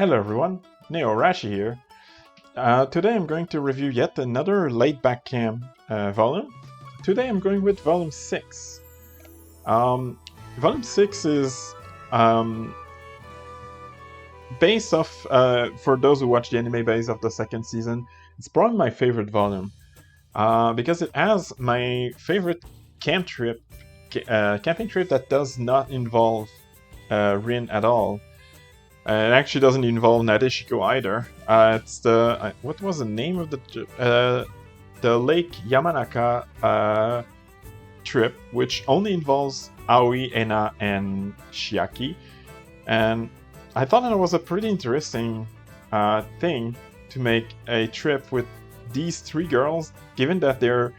Hello everyone, Rashi here. Today I'm going to review yet another laid-back camp volume. Today I'm going with volume 6. Volume 6 is based off, for those who watch the anime based off the second season, it's probably my favorite volume. Because it has my favorite camping trip that does not involve Rin at all. It actually doesn't involve Nadeshiko either. It's the what was the name of the Lake Yamanaka trip, which only involves Aoi, Ena, and Shiaki. And I thought that was a pretty interesting thing to make a trip with these three girls, given that they're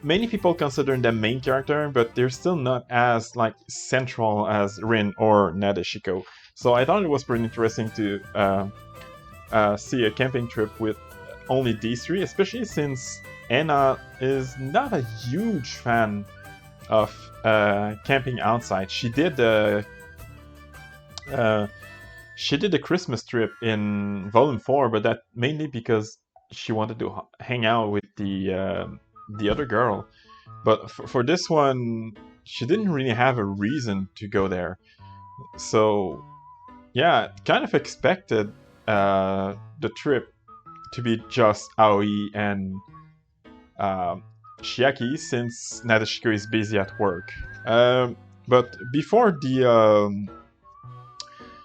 many people consider them main character, but they're still not as central as Rin or Nadeshiko. So I thought it was pretty interesting to see a camping trip with only these three, especially since Ena is not a huge fan of camping outside. She did a Christmas trip in Volume 4, but that mainly because she wanted to hang out with the other girl. But for this one, she didn't really have a reason to go there. So yeah, kind of expected the trip to be just Aoi and Shiaki, since Nadeshiko is busy at work. But before the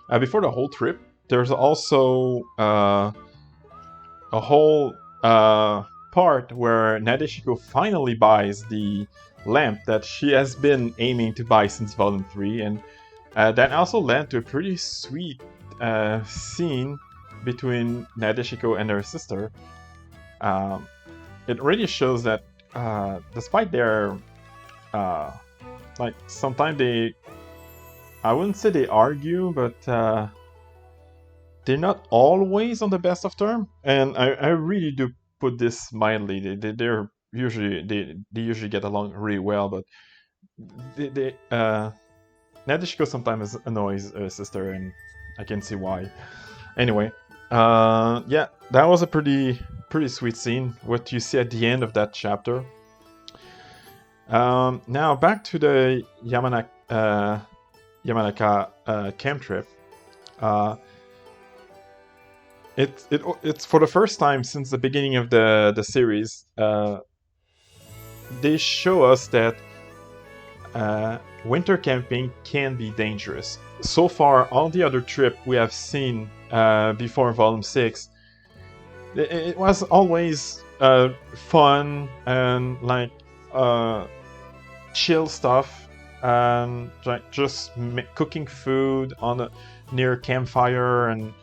whole trip, there's also a whole part where Nadeshiko finally buys the lamp that she has been aiming to buy since Volume 3, and that also led to a pretty sweet scene between Nadeshiko and her sister. It really shows that despite their sometimes I wouldn't say they argue, but they're not always on the best of terms, and I really do put this mildly. They usually get along really well, but Nadeshiko sometimes annoys her sister, and I can see why. Anyway, yeah, that was a pretty sweet scene. What you see at the end of that chapter. Now back to the Yamanaka camp trip. It's for the first time since the beginning of the series. They show us that winter camping can be dangerous. So far, all the other trip we have seen before Volume 6, it was always fun and chill stuff, and just cooking food near campfire, and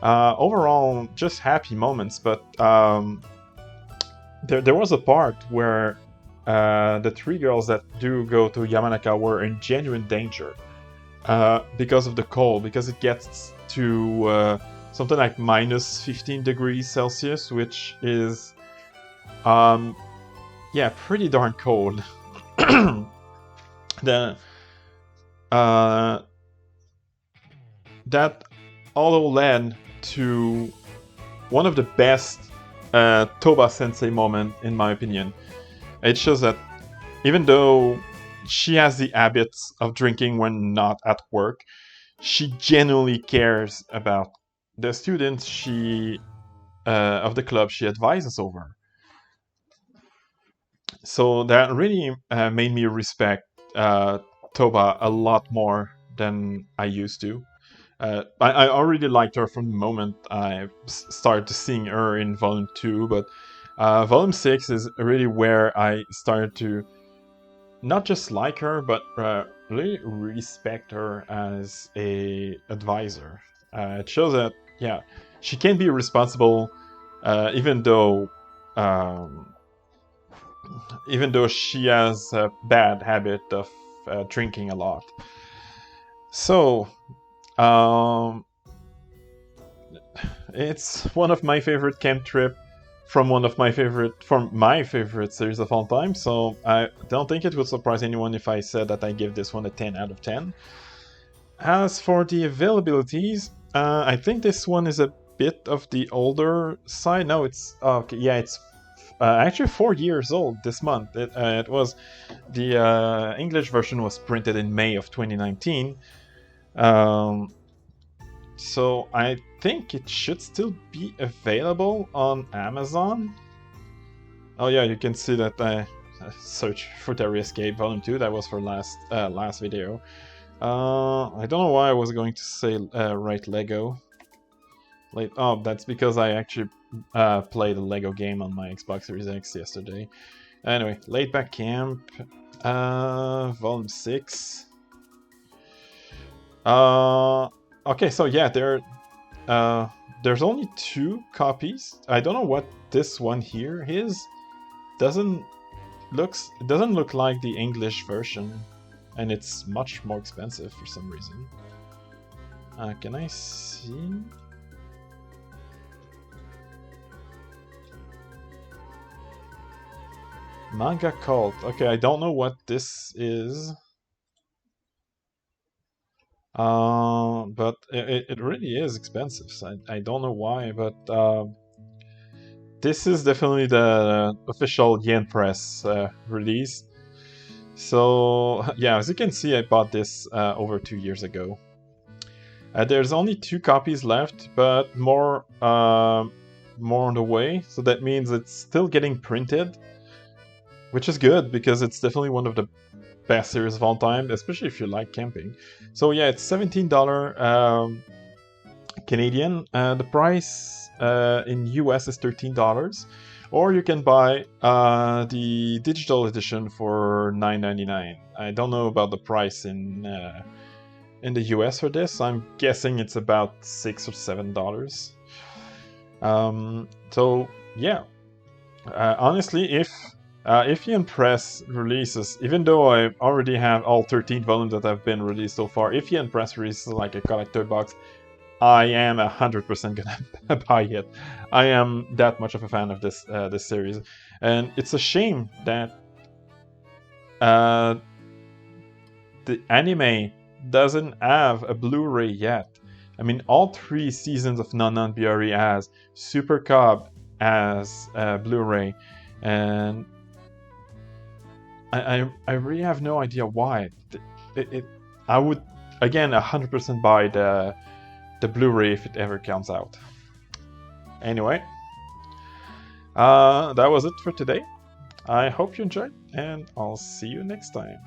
overall just happy moments. But there was a part where the three girls that do go to Yamanaka were in genuine danger because of the cold, because it gets to something like minus 15 degrees Celsius, which is pretty darn cold. That all led to one of the best Toba Sensei moment, in my opinion. It shows that even though she has the habits of drinking when not at work, she genuinely cares about the students of the club she advises over. So that really made me respect Toba a lot more than I used to. I already liked her from the moment I started seeing her in Volume 2, but Volume 6 is really where I started to not just like her, but really respect her as a advisor. It shows that, yeah, she can be responsible, even though she has a bad habit of drinking a lot. So, it's one of my favorite camp trip from my favorite series of all time. So I don't think it would surprise anyone if I said that I give this one a 10 out of 10. As for the availabilities, I think this one is a bit of the older side. No, it's okay. Yeah, it's actually 4 years old this month. It was the English version was printed in May of 2019. Um, so I think it should still be available on Amazon. Oh yeah, you can see that I search for Terry Escape Volume 2. That was for last video. I don't know why I was going to say right Lego. Like, oh, that's because I actually played a Lego game on my Xbox Series X yesterday. Anyway, Laid Back Camp, Volume 6. Okay, so yeah, there's only 2 copies. I don't know what this one here is. It doesn't look like the English version, and it's much more expensive for some reason. Can I see? Manga Cult. Okay, I don't know what this is. But it really is expensive. So I don't know why, but this is definitely the official Yen Press release. So yeah, as you can see, I bought this over 2 years ago. There's only 2 copies left, but more on the way. So that means it's still getting printed, which is good because it's definitely one of the best series of all time, especially if you like camping. So yeah, it's $17 Canadian. The price in US is $13, or you can buy the digital edition for $9.99. I don't know about the price in the US for this. I'm guessing it's about $6 or $7. So yeah, honestly, if Yen Press releases, even though I already have all 13 volumes that have been released so far, if Yen Press releases like a collector box, I am 100% gonna buy it. I am that much of a fan of this series, and it's a shame that the anime doesn't have a Blu-ray yet. I mean, all 3 seasons of Non Non Biori has Super Cub as Blu-ray, and I really have no idea why. I would again 100% buy the Blu-ray if it ever comes out. Anyway, that was it for today. I hope you enjoyed, and I'll see you next time.